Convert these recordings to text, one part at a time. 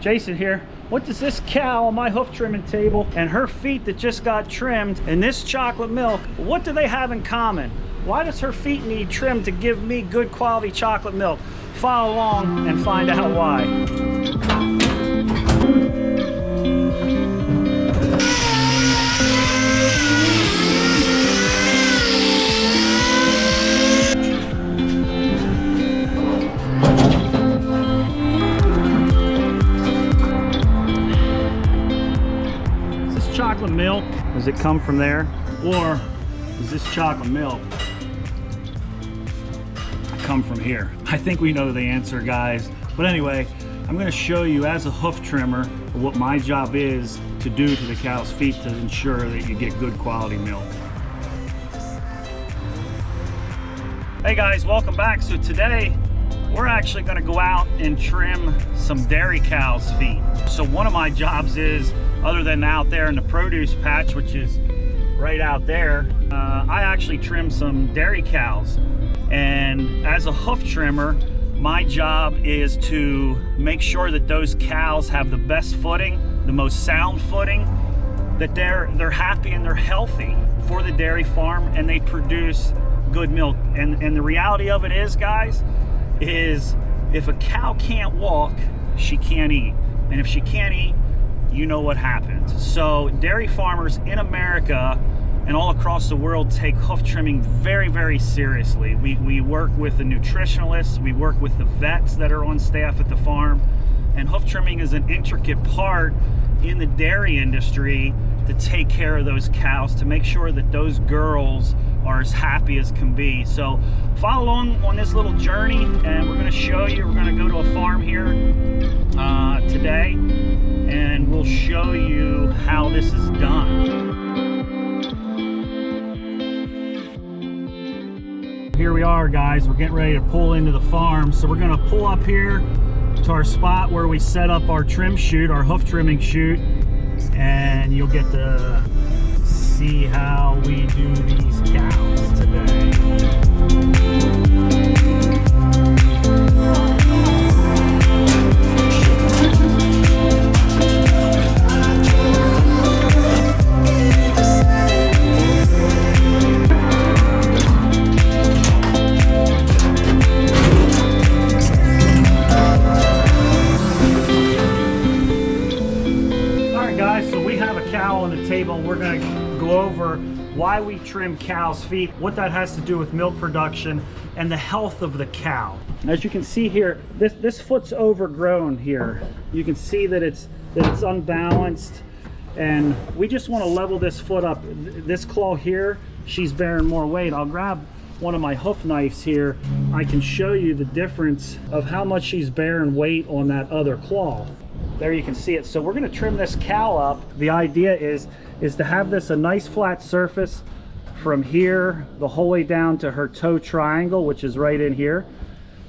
Jason here. What does this cow on my hoof trimming table and her feet that just got trimmed and this chocolate milk, what do they have in common? Why does her feet need trimmed to give me good quality chocolate milk? Follow along and find out why. Chocolate milk, does it come from there, or does this chocolate milk come from here? I think we know the answer, guys, but anyway, I'm going to show you as a hoof trimmer what my job is to do to the cow's feet to ensure that you get good quality milk. Hey guys, welcome back. So today we're actually going to go out and trim some dairy cows' feet. So one of my jobs is, other than out there in the produce patch, which is right out there, I actually trim some dairy cows. And as a hoof trimmer, my job is to make sure that those cows have the best footing, the most sound footing, that they're happy and they're healthy for the dairy farm, and they produce good milk. And the reality of it is, guys, is if a cow can't walk, she can't eat. And if she can't eat, you know what happens. So dairy farmers in America and all across the world take hoof trimming very, very seriously. We work with the nutritionalists, we work with the vets that are on staff at the farm, and hoof trimming is an intricate part in the dairy industry to take care of those cows, to make sure that those girls are as happy as can be. So follow along on this little journey, and we're going to show you, we're going to go to a farm here today, and we'll show you how this is done. Here we are, guys. We're getting ready to pull into the farm. So we're going to pull up here to our spot where we set up our trim chute, our hoof trimming chute, and you'll get to see how we do these cows today. On the table, and we're going to go over why we trim cows' feet, what that has to do with milk production and the health of the cow. As you can see here, this foot's overgrown here. You can see that it's unbalanced, and we just want to level this foot up. This claw here, she's bearing more weight. I'll grab one of my hoof knives here. I can show you the difference of how much she's bearing weight on that other claw. There you can see it. So we're going to trim this cow up. The idea is to have this a nice flat surface from here the whole way down to her toe triangle, which is right in here.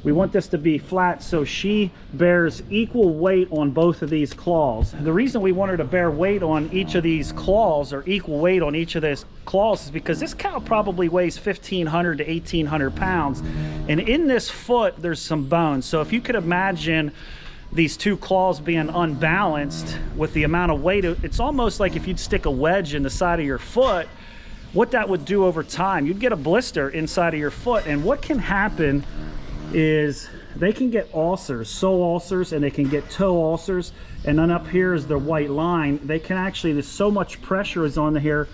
We want this to be flat so she bears equal weight on both of these claws. The reason we want her to bear weight on each of these claws, or equal weight on each of these claws, is because this cow probably weighs 1,500 to 1,800 pounds. And in this foot, there's some bones. So if you could imagine these two claws being unbalanced with the amount of weight, it's almost like if you'd stick a wedge in the side of your foot, what that would do over time, you'd get a blister inside of your foot. And what can happen is they can get ulcers, sole ulcers, and they can get toe ulcers. And then up here is the white line. They can actually, there's so much pressure is on here,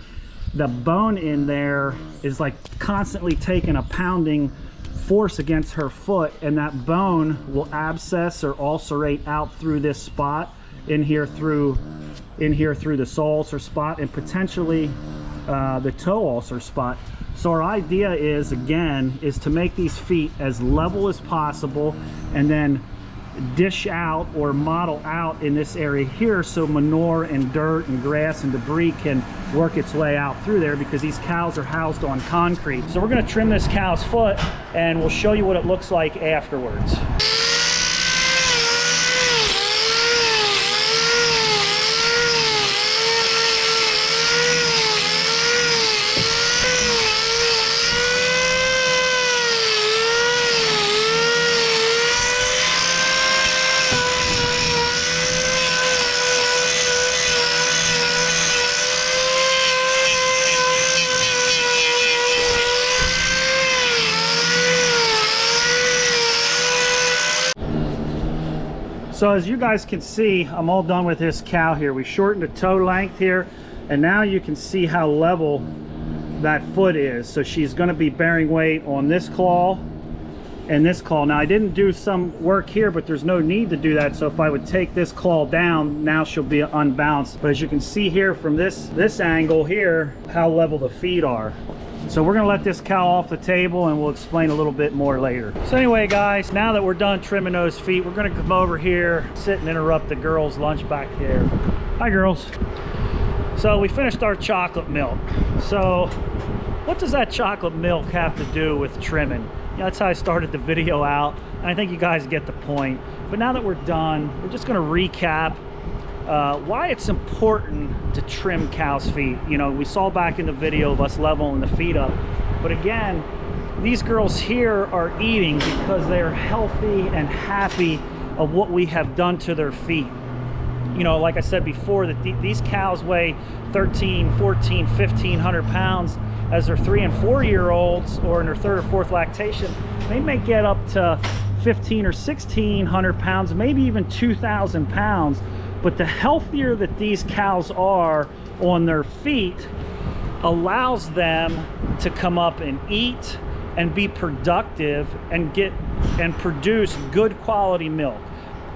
the bone in there is like constantly taking a pounding force against her foot, and that bone will abscess or ulcerate out through this spot in here through the sole ulcer spot, and potentially the toe ulcer spot. So our idea is, again, is to make these feet as level as possible and then dish out or model out in this area here so manure and dirt and grass and debris can work its way out through there, because these cows are housed on concrete. So we're going to trim this cow's foot and we'll show you what it looks like afterwards. So as you guys can see, I'm all done with this cow here. We shortened the toe length here, and now you can see how level that foot is. So she's going to be bearing weight on this claw and this claw. Now I didn't do some work here, but there's no need to do that. So if I would take this claw down, now she'll be unbalanced. But as you can see here from this angle here, how level the feet are. So we're gonna let this cow off the table and we'll explain a little bit more later. So anyway, guys, now that we're done trimming those feet, we're gonna come over here, sit and interrupt the girls' lunch back here. Hi, girls. So we finished our chocolate milk. So what does that chocolate milk have to do with trimming? You know, that's how I started the video out, and I think you guys get the point. But now that we're done, we're just gonna recap why it's important to trim cows' feet. You know, we saw back in the video of us leveling the feet up, but again, these girls here are eating because they're healthy and happy of what we have done to their feet. You know, like I said before, that these cows weigh 13, 14, 1,500 pounds. As they're 3 and 4 year olds, or in their 3rd or 4th lactation, they may get up to 15 or 1,600 pounds, maybe even 2,000 pounds. But the healthier that these cows are on their feet allows them to come up and eat and be productive and produce good quality milk.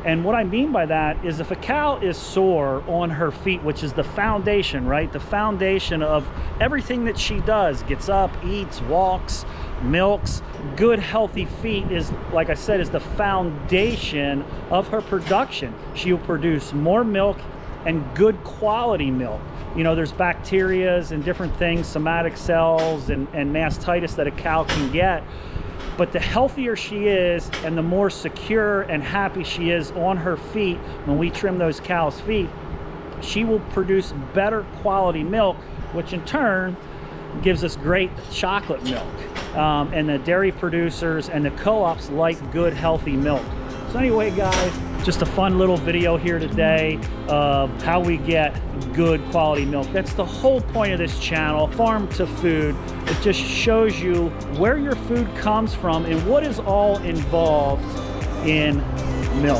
And what I mean by that is, if a cow is sore on her feet, which is the foundation, right? The foundation of everything that she does, gets up, eats, walks, milks. Good healthy feet is, like I said, is the foundation of her production. She will produce more milk and good quality milk. You know, there's bacterias and different things, somatic cells and mastitis that a cow can get. But the healthier she is and the more secure and happy she is on her feet when we trim those cows' feet, she will produce better quality milk, which in turn gives us great chocolate milk. And the dairy producers and the co-ops like good, healthy milk. So anyway, guys, just a fun little video here today of how we get good quality milk. That's the whole point of this channel, Farm to Food. It just shows you where your food comes from and what is all involved in milk.